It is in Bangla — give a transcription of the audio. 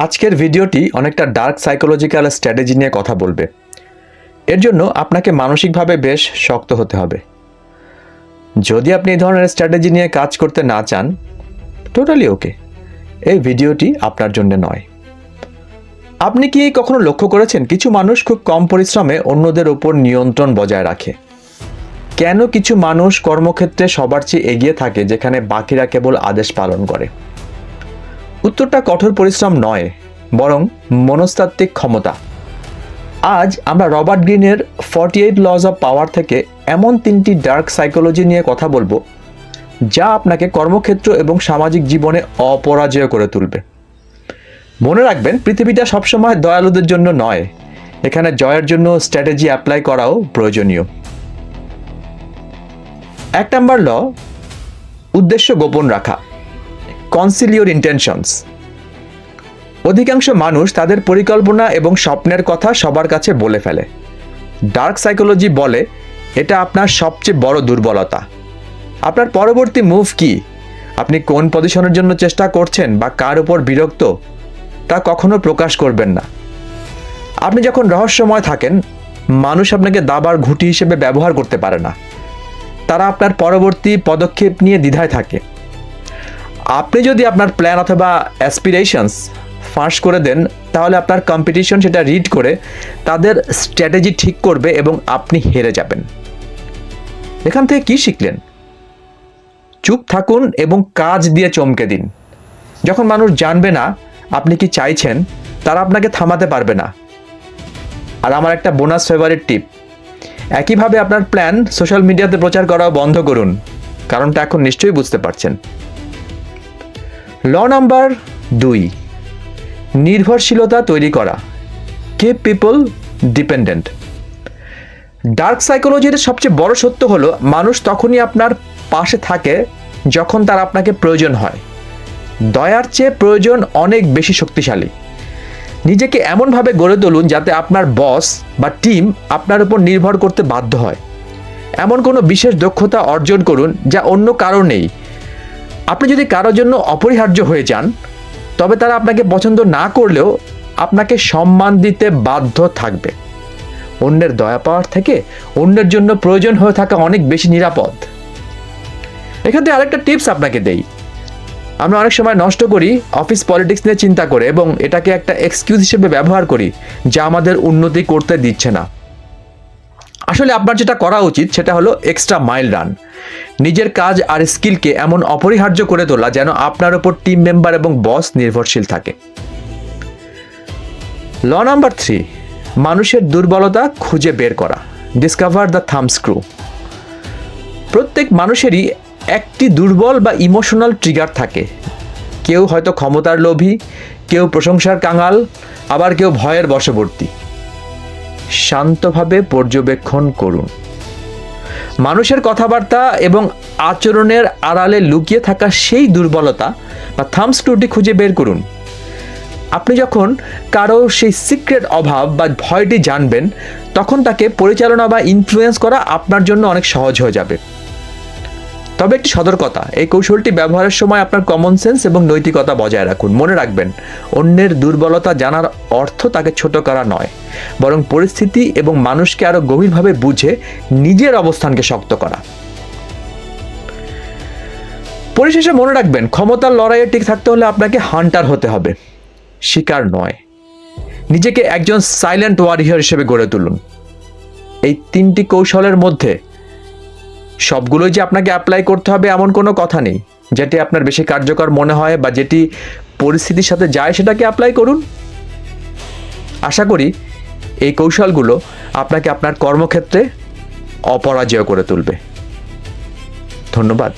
আজকের ভিডিওটি অনেকটা ডার্ক সাইকোলজিক্যাল স্ট্র্যাটেজি নিয়ে কথা বলবে। এর জন্য আপনাকে মানসিকভাবে বেশ শক্ত হতে হবে। যদি আপনি এই ধরনের স্ট্র্যাটেজি নিয়ে কাজ করতে না চান, টোটালি ওকে, এই ভিডিওটি আপনার জন্য নয়। আপনি কি কখনো লক্ষ্য করেছেন কিছু মানুষ খুব কম পরিশ্রমে অন্যদের ওপর নিয়ন্ত্রণ বজায় রাখে? কেন কিছু মানুষ কর্মক্ষেত্রে সবার চেয়ে এগিয়ে থাকে যেখানে বাকিরা কেবল আদেশ পালন করে? উত্তরটা কঠোর পরিশ্রম নয়, বরং মনস্তাত্ত্বিক ক্ষমতা। আজ আমরা রবার্ট গ্রিনের 48 লজ অফ পাওয়ার থেকে এমন 3টি ডার্ক সাইকোলজি নিয়ে কথা বলবো যা আপনাকে কর্মক্ষেত্র এবং সামাজিক জীবনে অপরাজেয় করে তুলবে। মনে রাখবেন, পৃথিবীটা সবসময় দয়ালুদের জন্য নয়। এখানে জয়ের জন্য স্ট্র্যাটেজি অ্যাপ্লাই করাও প্রয়োজনীয়। 1 নাম্বার ল, উদ্দেশ্য গোপন রাখা। Conceal your intentions. অধিকাংশ মানুষ তাদের পরিকল্পনা এবং স্বপ্নের কথা সবার কাছে বলে ফেলে। ডার্ক সাইকোলজি বলে এটা আপনার সবচেয়ে বড় দুর্বলতা। আপনার পরবর্তী মুভ কি, আপনি কোন পজিশনের জন্য চেষ্টা করছেন বা কার উপর বিরক্ত, তা কখনো প্রকাশ করবেন না। আপনি যখন রহস্যময় থাকেন, মানুষ আপনাকে দাবার ঘুঁটি হিসেবে ব্যবহার করতে পারে না। তারা আপনার পরবর্তী পদক্ষেপ নিয়ে দ্বিধায় থাকে। আপনি যদি আপনার প্ল্যান অথবা অ্যাসপিরেশনস ফাঁস করে দেন, তাহলে আপনার কম্পিটিশন সেটা রিড করে তাদের স্ট্র্যাটেজি ঠিক করবে এবং আপনি হেরে যাবেন। এখান থেকে কি শিখলেন? চুপ থাকুন এবং কাজ দিয়ে চমকে দিন। যখন মানুষ জানবে না আপনি কি চাইছেন, তারা আপনাকে থামাতে পারবে না। আর আমার একটা বোনাস ফেভারিট টিপ, একইভাবে আপনার প্ল্যান সোশ্যাল মিডিয়াতে প্রচার করাও বন্ধ করুন। কারণটা এখন নিশ্চয়ই বুঝতে পারছেন। ল নাম্বার 2, নির্ভরশীলতা তৈরি করা। Keep people dependent. ডার্ক সাইকোলজির সবচেয়ে বড় সত্য হলো, মানুষ তখনই আপনার পাশে থাকে যখন তার আপনাকে প্রয়োজন হয়। দয়ার চেয়ে প্রয়োজন অনেক বেশি শক্তিশালী। নিজেকে এমনভাবে গড়ে তুলুন যাতে আপনার বস বা টিম আপনার উপর নির্ভর করতে বাধ্য হয়। এমন কোনো বিশেষ দক্ষতা অর্জন করুন যা অন্য কারো নেই। আপনি যদি কারোর জন্য অপরিহার্য হয়ে যান, তবে তারা আপনাকে পছন্দ না করলেও আপনাকে সম্মান দিতে বাধ্য থাকবে। অন্যের দয়া পাওয়ার থেকে অন্যের জন্য প্রয়োজন হয়ে থাকা অনেক বেশি নিরাপদ। এখান থেকে আরেকটা টিপস আপনাকে দেই। আমরা অনেক সময় নষ্ট করি অফিস পলিটিক্স নিয়ে চিন্তা করে এবং এটাকে একটা এক্সকিউজ হিসেবে ব্যবহার করি যা আমাদের উন্নতি করতে দিচ্ছে না। আসলে আপনার যেটা করা উচিত সেটা হলো এক্সট্রা মাইল রান। নিজের কাজ আর স্কিলকে এমন অপরিহার্য করে তোলা যেন আপনার উপর টিম মেম্বার এবং বস নির্ভরশীল থাকে। ল নাম্বার 3, মানুষের দুর্বলতা খুঁজে বের করা। Discover the thumb screw. প্রত্যেক মানুষেরই একটি দুর্বল বা ইমোশনাল ট্রিগার থাকে। কেউ হয়তো ক্ষমতার লোভী, কেউ প্রশংসার কাঙাল, আবার কেউ ভয়ের বশবর্তী। শান্তভাবে পর্যবেক্ষণ করুন। মানুষের কথাবার্তা এবং আচরণের আড়ালে লুকিয়ে থাকা সেই দুর্বলতা বা থাম্ব স্ক্রুটি খুঁজে বের করুন। আপনি যখন কারো সেই সিক্রেট অভাব বা ভয়টি জানবেন, তখন তাকে পরিচালনা বা ইনফ্লুয়েন্স করা আপনার জন্য অনেক সহজ হয়ে যাবে। তবে একটি সতর্কতা, এই কৌশলটি ব্যবহারের সময় আপনার কমন সেন্স এবং নৈতিকতা বজায় রাখুন। মনে রাখবেন, অন্যের দুর্বলতা জানার অর্থ তাকে ছোট করা নয়, বরং পরিস্থিতি এবং মানুষকে আরো গভীরভাবে বুঝে নিজের অবস্থানকে শক্ত করা। পরিশেষে মনে রাখবেন, ক্ষমতার লড়াইয়ে টিকে থাকতে হলে আপনাকে হান্টার হতে হবে, শিকার নয়। নিজেকে একজন সাইলেন্ট ওয়ারিয়র হিসেবে গড়ে তুলুন। এই 3টি কৌশলের মধ্যে সবগুলোই যে আপনাকে অ্যাপ্লাই করতে হবে এমন কোনো কথা নেই। যেটি আপনার বেশি কার্যকর মনে হয় বা যেটি পরিস্থিতির সাথে যায় সেটাকে অ্যাপ্লাই করুন। আশা করি এই কৌশলগুলো আপনাকে আপনার কর্মক্ষেত্রে অপরাজেয় করে তুলবে। ধন্যবাদ।